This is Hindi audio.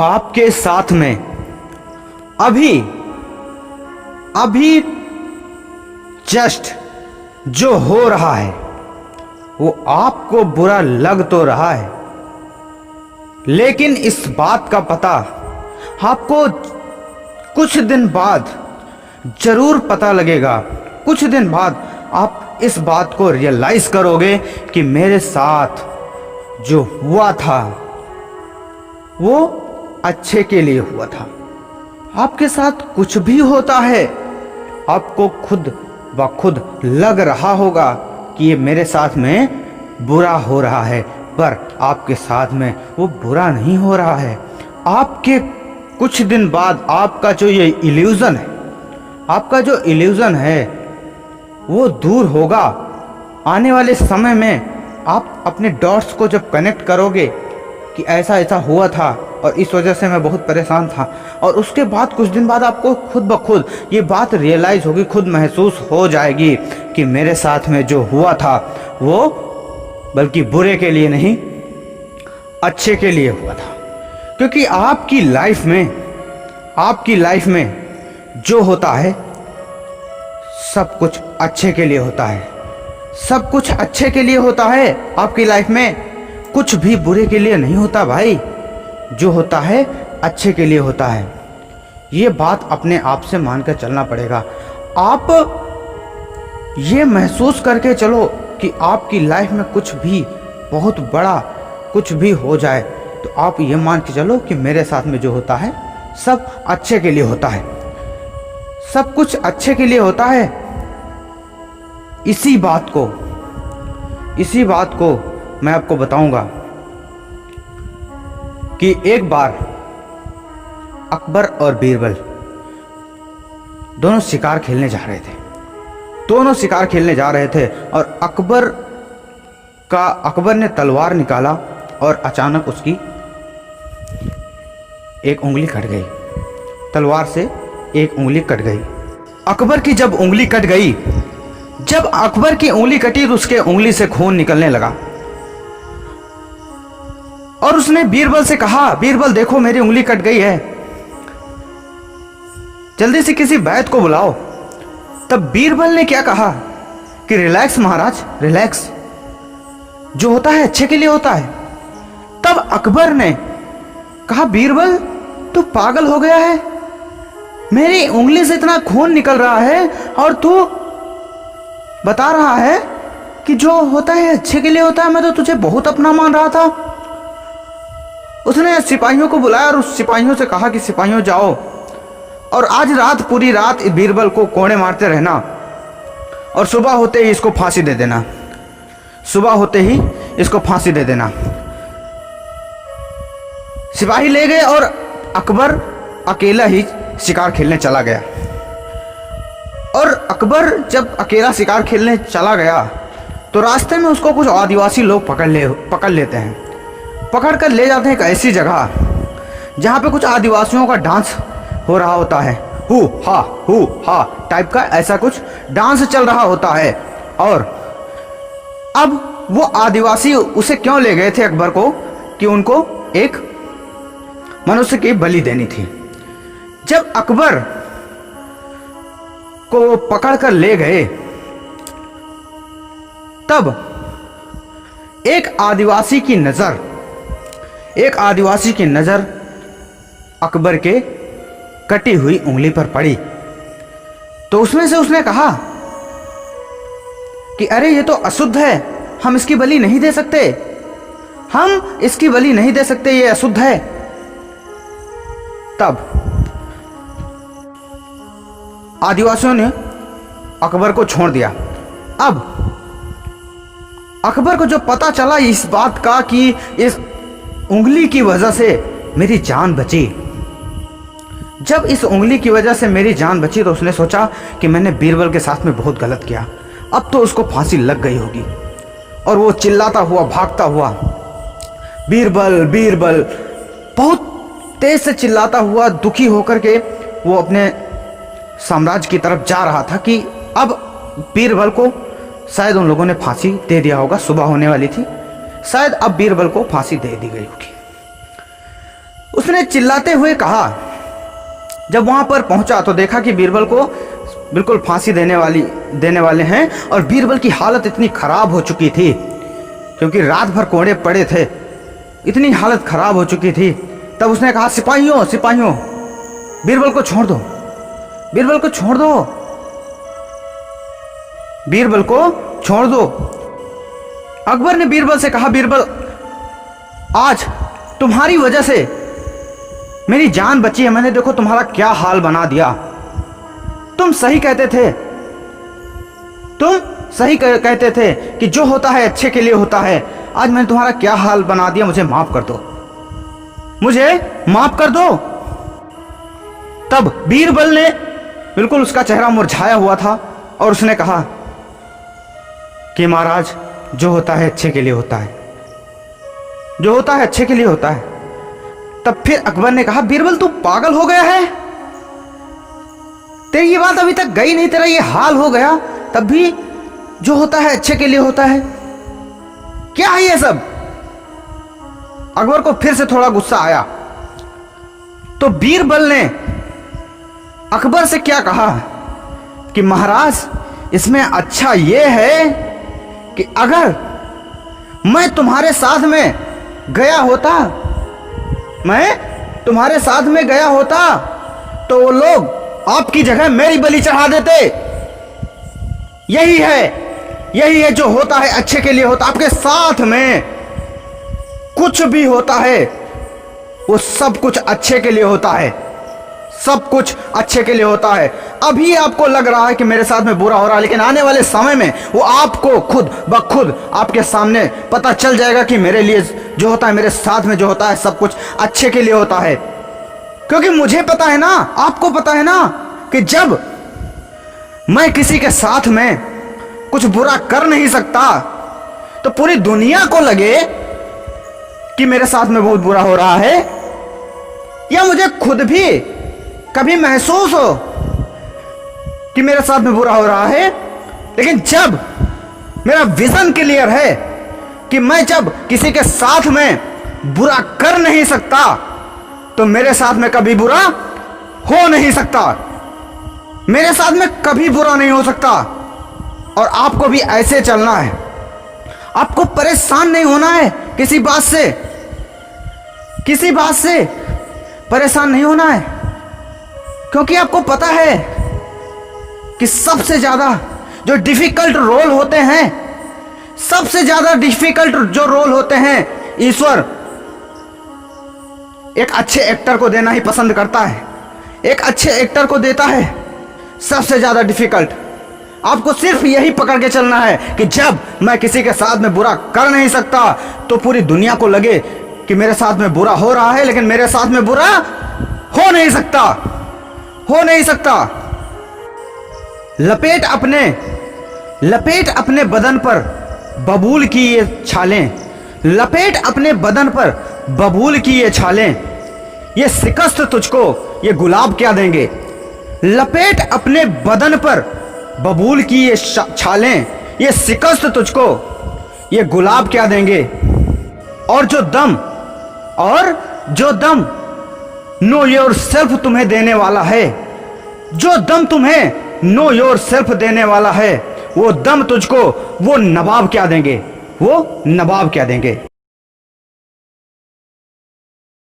आपके साथ में अभी अभी जस्ट जो हो रहा है वो आपको बुरा लग तो रहा है, लेकिन इस बात का पता आपको कुछ दिन बाद जरूर पता लगेगा। कुछ दिन बाद आप इस बात को रियलाइज करोगे कि मेरे साथ जो हुआ था वो अच्छे के लिए हुआ था। आपके साथ कुछ भी होता है, आपको खुद ब खुद लग रहा होगा कि ये मेरे साथ में बुरा हो रहा है, पर आपके साथ में वो बुरा नहीं हो रहा है। आपके कुछ दिन बाद आपका जो ये इल्यूजन है, आपका जो इल्यूजन है वो दूर होगा। आने वाले समय में आप अपने डॉट्स को जब कनेक्ट करोगे कि ऐसा ऐसा हुआ था और इस वजह से मैं बहुत परेशान था, और उसके बाद कुछ दिन बाद आपको खुद ब खुद ये बात रियलाइज़ होगी, खुद महसूस हो जाएगी कि मेरे साथ में जो हुआ था वो बल्कि बुरे के लिए नहीं, अच्छे के लिए हुआ था। क्योंकि आपकी लाइफ में जो होता है सब कुछ अच्छे के लिए होता है। सब कुछ अच्छे के लिए होता है आपकी लाइफ में, कुछ भी बुरे के लिए नहीं होता भाई। जो होता है अच्छे के लिए होता है। ये बात अपने आप से मानकर चलना पड़ेगा। आप ये महसूस करके चलो कि आपकी लाइफ में कुछ भी बहुत बड़ा कुछ भी हो जाए तो आप ये मान के चलो कि मेरे साथ में जो होता है सब अच्छे के लिए होता है, सब कुछ अच्छे के लिए होता है। इसी बात को मैं आपको बताऊंगा कि एक बार अकबर और बीरबल दोनों शिकार खेलने जा रहे थे और अकबर ने तलवार निकाला और अचानक उसकी एक उंगली कट गई। तलवार से एक उंगली कट गई। अकबर की जब अकबर की उंगली कटी तो उसके उंगली से खून निकलने लगा और उसने बीरबल से कहा, बीरबल देखो मेरी उंगली कट गई है, जल्दी से किसी वैद्य को बुलाओ। तब बीरबल ने क्या कहा कि रिलैक्स महाराज, रिलैक्स, जो होता है अच्छे के लिए होता है। तब अकबर ने कहा, बीरबल तू पागल हो गया है, मेरी उंगली से इतना खून निकल रहा है और तू बता रहा है कि जो होता है अच्छे के लिए होता है। मैं तो तुझे बहुत अपना मान रहा था। उसने सिपाहियों को बुलाया और उस सिपाहियों से कहा कि सिपाहियों जाओ और आज रात पूरी रात बीरबल को कोड़े मारते रहना और सुबह होते ही इसको फांसी दे देना, सुबह होते ही इसको फांसी दे देना। सिपाही ले गए और अकबर अकेला ही शिकार खेलने चला गया। और अकबर जब अकेला शिकार खेलने चला गया तो रास्ते में उसको कुछ आदिवासी लोग पकड़ लेते हैं, पकड़ कर ले जाते हैं एक ऐसी जगह जहाँ पे कुछ आदिवासियों का डांस हो रहा होता है, हु हा टाइप का ऐसा कुछ डांस चल रहा होता है। और अब वो आदिवासी उसे क्यों ले गए थे अकबर को कि उनको एक मनुष्य की बलि देनी थी। जब अकबर को वो पकड़ कर ले गए तब एक आदिवासी की नजर अकबर के कटी हुई उंगली पर पड़ी। तो उसमें से उसने कहा कि अरे ये तो अशुद्ध है, हम इसकी बलि नहीं दे सकते, हम इसकी बलि नहीं दे सकते, ये अशुद्ध है। तब आदिवासियों ने अकबर को छोड़ दिया। अब अकबर को जो पता चला इस बात का कि इस उंगली की वजह से मेरी जान बची, जब इस उंगली की वजह से मेरी जान बची तो उसने सोचा कि मैंने बीरबल के साथ में बहुत गलत किया, अब तो उसको फांसी लग गई होगी। और वो चिल्लाता हुआ भागता हुआ बीरबल बीरबल बहुत तेज से चिल्लाता हुआ दुखी होकर के वो अपने साम्राज्य की तरफ जा रहा था कि अब बीरबल को शायद उन लोगों ने फांसी दे दिया होगा, सुबह होने वाली थी, शायद अब बीरबल को फांसी दे दी गई होगी। उसने चिल्लाते हुए कहा। जब वहां पर पहुंचा तो देखा कि बीरबल को बिल्कुल फांसी देने वाले हैं और बीरबल की हालत इतनी खराब हो चुकी थी क्योंकि रात भर कोड़े पड़े थे, इतनी हालत खराब हो चुकी थी। तब उसने कहा, सिपाहियों सिपाहियों, बीरबल को छोड़ दो, बीरबल को छोड़ दो, बीरबल को छोड़ दो। अकबर ने बीरबल से कहा, बीरबल, आज तुम्हारी वजह से मेरी जान बची है। मैंने देखो तुम्हारा क्या हाल बना दिया। तुम सही कहते थे, तुम सही कहते थे कि जो होता है अच्छे के लिए होता है। आज मैंने तुम्हारा क्या हाल बना दिया, मुझे माफ कर दो, मुझे माफ कर दो। तब बीरबल ने बिल्कुल, उसका चेहरा मुरझाया हुआ था और उसने कहा कि महाराज, जो होता है अच्छे के लिए होता है, जो होता है अच्छे के लिए होता है। तब फिर अकबर ने कहा, बीरबल तू पागल हो गया है, तेरी ये बात अभी तक गई नहीं, तेरा ये हाल हो गया, तब भी जो होता है अच्छे के लिए होता है, क्या है ये सब? अकबर को फिर से थोड़ा गुस्सा आया। तो बीरबल ने अकबर से क्या कहा कि महाराज, इसमें अच्छा ये है कि अगर मैं तुम्हारे साथ में गया होता, मैं तुम्हारे साथ में गया होता तो वो लोग आपकी जगह मेरी बलि चढ़ा देते। यही है जो होता है अच्छे के लिए होता। आपके साथ में कुछ भी होता है वो सब कुछ अच्छे के लिए होता है, सब कुछ अच्छे के लिए होता है। अभी आपको लग रहा है कि मेरे साथ में बुरा हो रहा है, लेकिन आने वाले समय में वो आपको खुद ब खुद आपके सामने पता चल जाएगा कि मेरे लिए जो होता है, मेरे साथ में जो होता है, सब कुछ अच्छे के लिए होता है। क्योंकि मुझे पता है ना, आपको पता है ना कि जब मैं किसी के साथ में कुछ बुरा कर नहीं सकता तो पूरी दुनिया को लगे कि मेरे साथ में बहुत बुरा हो रहा है, या मुझे खुद भी कभी महसूस हो कि मेरे साथ में बुरा हो रहा है। लेकिन जब मेरा विजन क्लियर है कि मैं जब किसी के साथ में बुरा कर नहीं सकता तो मेरे साथ में कभी बुरा हो नहीं सकता, मेरे साथ में कभी बुरा नहीं हो सकता। और आपको भी ऐसे चलना है, आपको परेशान नहीं होना है किसी बात से, किसी बात से परेशान नहीं होना है, क्योंकि आपको पता है कि सबसे ज्यादा जो डिफिकल्ट रोल होते हैं, सबसे ज्यादा डिफिकल्ट जो रोल होते हैं, ईश्वर एक अच्छे एक्टर को देना ही पसंद करता है, एक अच्छे एक्टर को देता है सबसे ज्यादा डिफिकल्ट। आपको सिर्फ यही पकड़ के चलना है कि जब मैं किसी के साथ में बुरा कर नहीं सकता तो पूरी दुनिया को लगे कि मेरे साथ में बुरा हो रहा है, लेकिन मेरे साथ में बुरा हो नहीं सकता, हो नहीं सकता। लपेट अपने बदन पर बबूल की ये छालें, लपेट अपने बदन पर बबूल की ये छालें, ये शिकस्त तुझको ये गुलाब क्या देंगे। लपेट अपने बदन पर बबूल की ये छालें, ये शिकस्त तुझको ये गुलाब क्या देंगे। और जो दम नो योर सेल्फ तुम्हें देने वाला है, जो दम तुम्हें नो योर सेल्फ देने वाला है, वो दम तुझको वो नवाब क्या देंगे, वो नवाब क्या देंगे।